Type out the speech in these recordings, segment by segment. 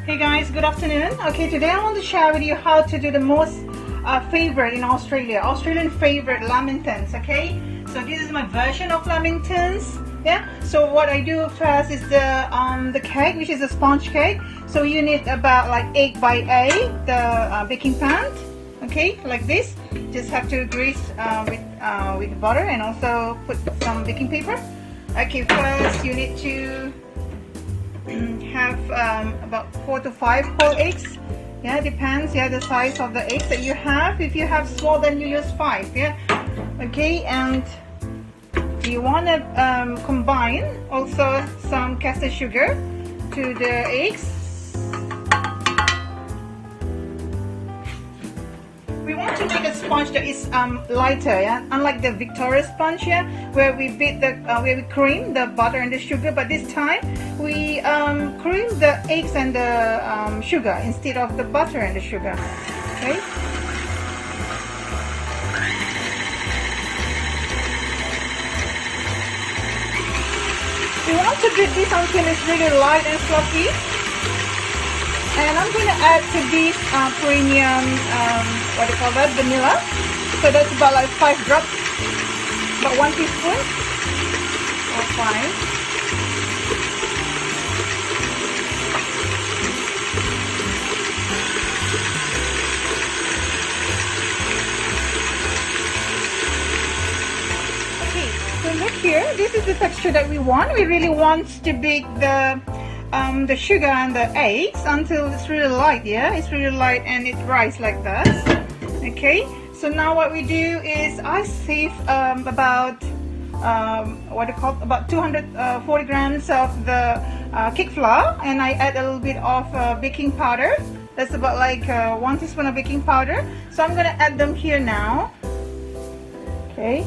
Hey guys, good afternoon. Okay, today I want to share with you how to do the most favorite in Australian favorite lamingtons. Okay, so this is my version of lamingtons. Yeah, so what I do first is the cake, which is a sponge cake. So you need about like 8 by 8 the baking pan. Okay, like this. Just have to grease with butter and also put some baking paper. Okay, first you need to have about 4 to 5 whole eggs. Yeah, depends, yeah, the size of the eggs that you have. If you have small, then you use 5. Yeah, okay. And you want to combine also some caster sugar to the eggs. We want to make a sponge that is lighter, yeah, unlike the Victoria sponge, yeah, where we beat the where we cream the butter and the sugar, but this time we cream the eggs and the sugar instead of the butter and the sugar. Okay. We want to beat this until it's really light and fluffy. And I'm going to add to this premium, what do you call that, vanilla. So that's about like 5 drops, about 1 teaspoon or 5. Okay, so look here, this is the texture that we want. We really want to bake the sugar and the eggs until it's really light. Yeah, it's really light and it rises like that. Okay, so now what we do is I save about what do you call, about 240 grams of the cake flour, and I add a little bit of baking powder. That's about like 1 teaspoon of baking powder. So I'm gonna add them here now. Okay.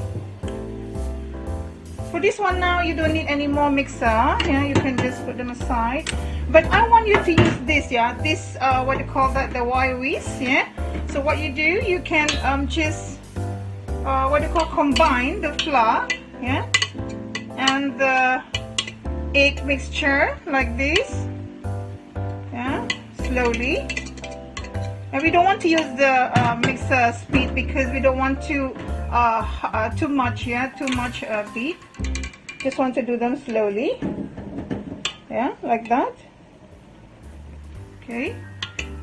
For this one now, you don't need any more mixer. Yeah, you can just put them aside. But I want you to use this, yeah, this what do you call that, the wire whisk, yeah. So what you do, you can just what do you call, combine the flour, yeah, and the egg mixture like this, yeah, slowly. And we don't want to use the mixer speed because we don't want to too much, yeah, too much beat. Just want to do them slowly, yeah, like that. Okay,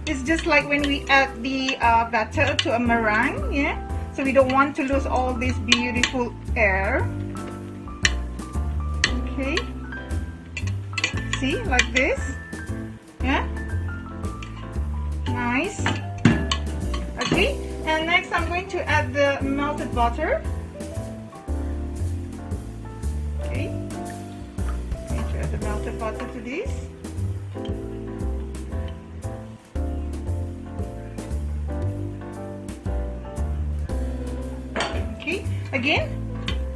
it's just like when we add the batter to a meringue, yeah, so we don't want to lose all this beautiful air. Okay, see, like this, yeah, nice. Okay, and next I'm going to add the melted butter. Okay, I'm going to add the melted butter to this. Okay, again,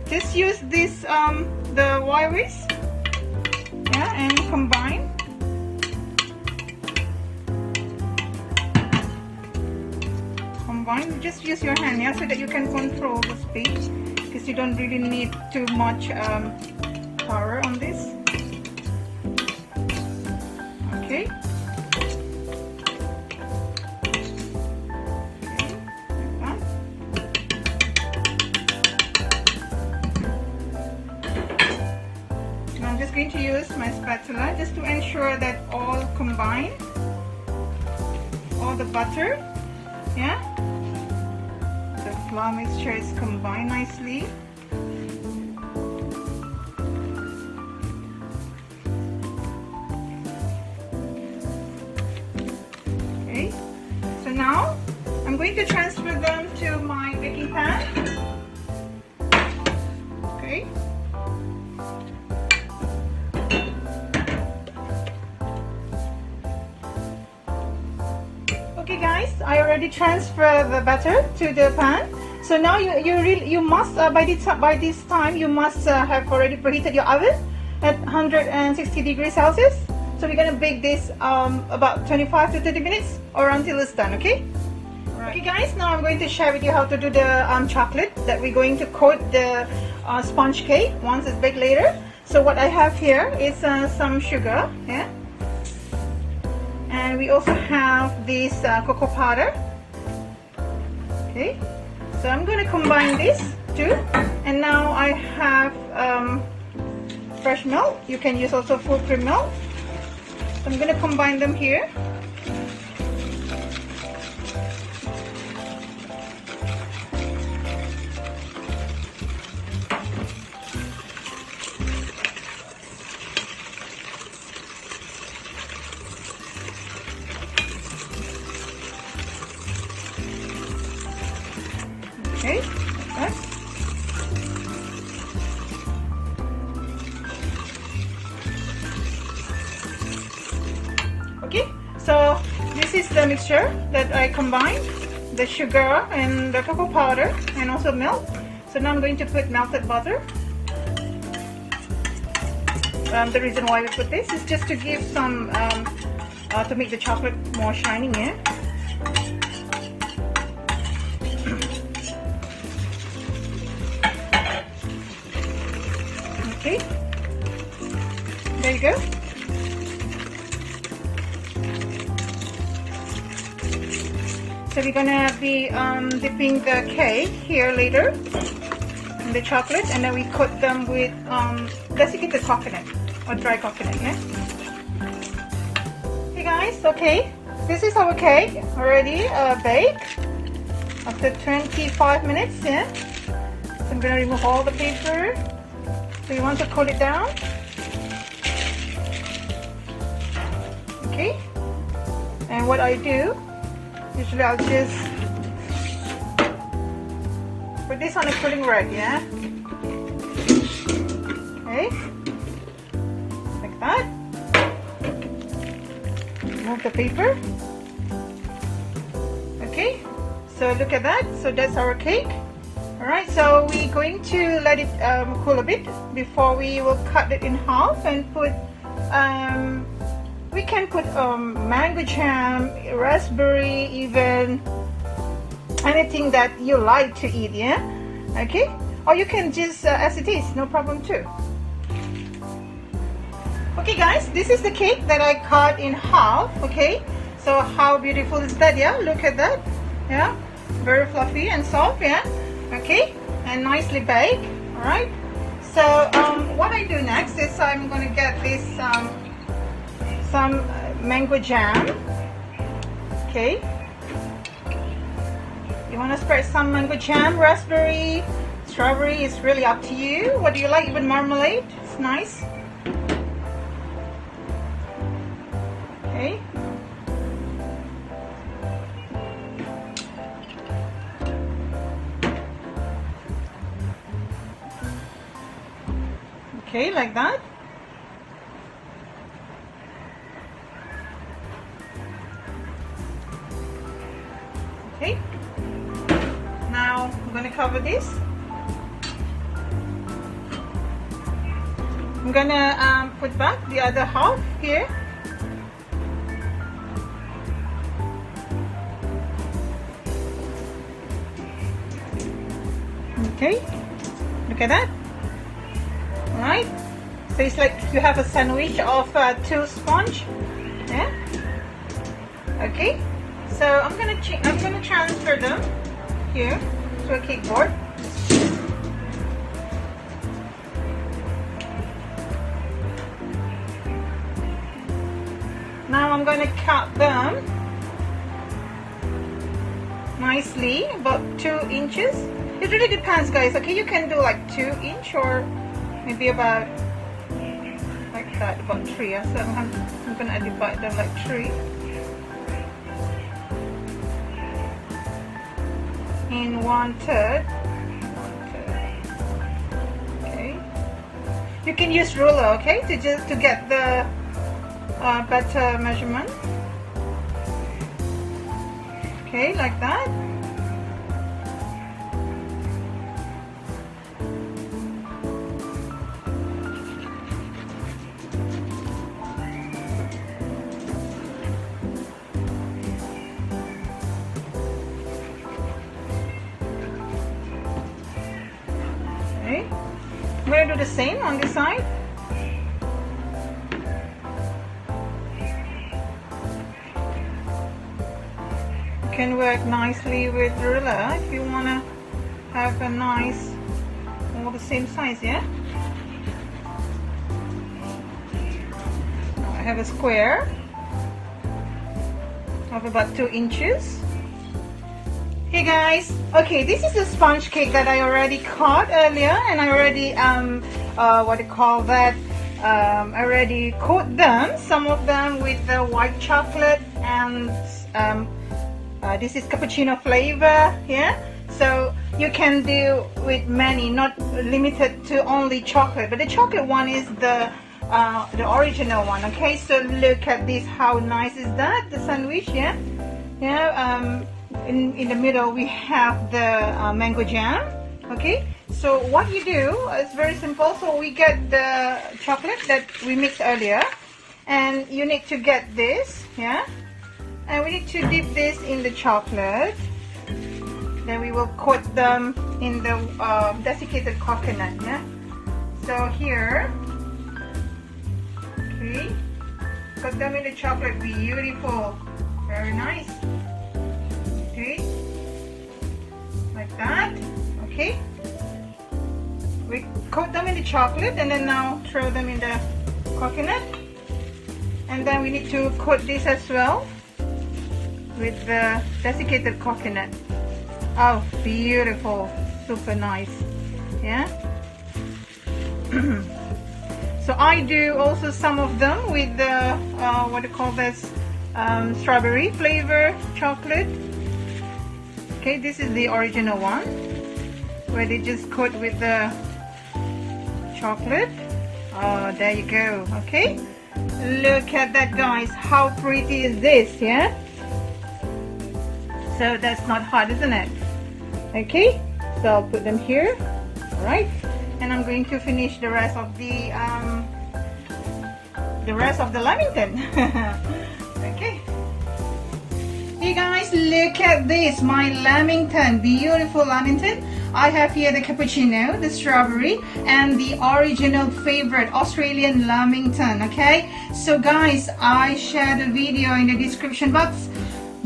just use this the wire whisk, yeah, and combine. Just use your hand, yeah, so that you can control the speed, because you don't really need too much power on this. Okay. Like that. Now I'm just going to use my spatula just to ensure that all combine, all the butter, yeah. Flour mixture is combined nicely. Okay, so now I'm going to transfer them to my baking pan. transfer the butter to the pan. So now you must by this time you must have already preheated your oven at 160 degrees Celsius. So we're gonna bake this about 25 to 30 minutes or until it's done. Okay. Right. Okay guys, now I'm going to share with you how to do the chocolate that we're going to coat the sponge cake once it's baked later. So what I have here is some sugar, yeah, and we also have this cocoa powder. Okay, so I'm going to combine this too, and now I have fresh milk. You can use also full cream milk. So I'm going to combine them here. Okay, like that. Okay, so this is the mixture that I combined, the sugar and the cocoa powder and also milk. So now I'm going to put melted butter. The reason why we put this is just to give some, to make the chocolate more shiny, yeah. Okay, there you go. So we're gonna be dipping the cake here later in the chocolate, and then we coat them with desiccated coconut or dry coconut, yeah. Hey guys, okay, this is our cake already baked after 25 minutes, yeah. So I'm gonna remove all the paper. So you want to cool it down. Okay, and what I do, usually I'll just put this on a cooling rack, yeah. Okay, like that. Remove the paper. Okay, so look at that. So that's our cake. Alright, so we're going to let it cool a bit before we will cut it in half and put, we can put mango jam, raspberry, even anything that you like to eat, yeah? Okay, or you can just as it is, no problem too. Okay guys, this is the cake that I cut in half, okay? So how beautiful is that, yeah? Look at that, yeah? Very fluffy and soft, yeah? Okay, and nicely baked. All right, so what I do next is I'm going to get this some mango jam. Okay, you want to spread some mango jam, raspberry, strawberry, it's really up to you. What do you like? Even marmalade, it's nice. Okay, okay, like that. Okay, now I'm going to cover this. I'm going to put back the other half here. Okay, look at that. Right, so it's like you have a sandwich of two sponge, yeah. Okay, so I'm gonna transfer them here to a cake board. Now I'm gonna cut them nicely, about 2 inches. It really depends, guys. Okay, you can do like 2 inch or maybe about like that, about 3. So I'm gonna divide them like 3 in 1/3. Okay, you can use ruler, okay, to get the better measurement. Okay, like that. Okay, I'm going to do the same on this side. Can work nicely with ruler if you want to have a nice, all the same size, yeah? Now I have a square of about 2 inches. Hey guys, okay, this is the sponge cake that I already cut earlier, and I already what do you call that, already coat them, some of them with the white chocolate, and this is cappuccino flavor, yeah? So you can do with many, not limited to only chocolate, but the chocolate one is the original one. Okay, so look at this, how nice is that, the sandwich, yeah? Yeah, in the middle we have the mango jam. Okay, so what you do is very simple. So we get the chocolate that we mixed earlier, and you need to get this, yeah? And we need to dip this in the chocolate. Then we will coat them in the desiccated coconut, yeah? So here, okay, coat them in the chocolate, beautiful, very nice. Okay, like that. Okay, we coat them in the chocolate, and then now throw them in the coconut. And then we need to coat this as well with the desiccated coconut. Oh, beautiful, super nice, yeah? So I do also some of them with the what do you call this, strawberry flavor chocolate. Okay, this is the original one where they just coat with the chocolate. Oh, there you go. Okay, look at that, guys, how pretty is this, yeah? So that's not hot, isn't it? Okay, so I'll put them here. All right, and I'm going to finish the rest of the Lamington. Okay. Hey guys, look at this, my Lamington, beautiful Lamington. I have here the cappuccino, the strawberry, and the original favorite Australian Lamington. Okay, so guys, I shared a video in the description box.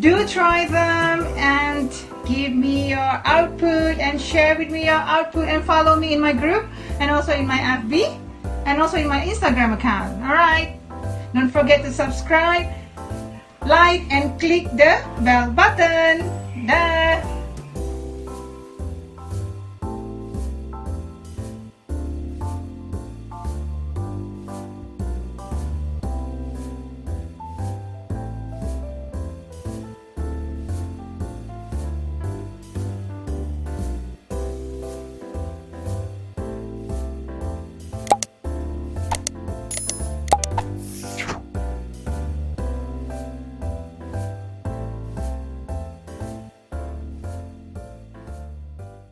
Do try them and give me your output, and share with me your output, and follow me in my group, and also in my FB, and also in my Instagram account. Alright, don't forget to subscribe, like, and click the bell button. Bye.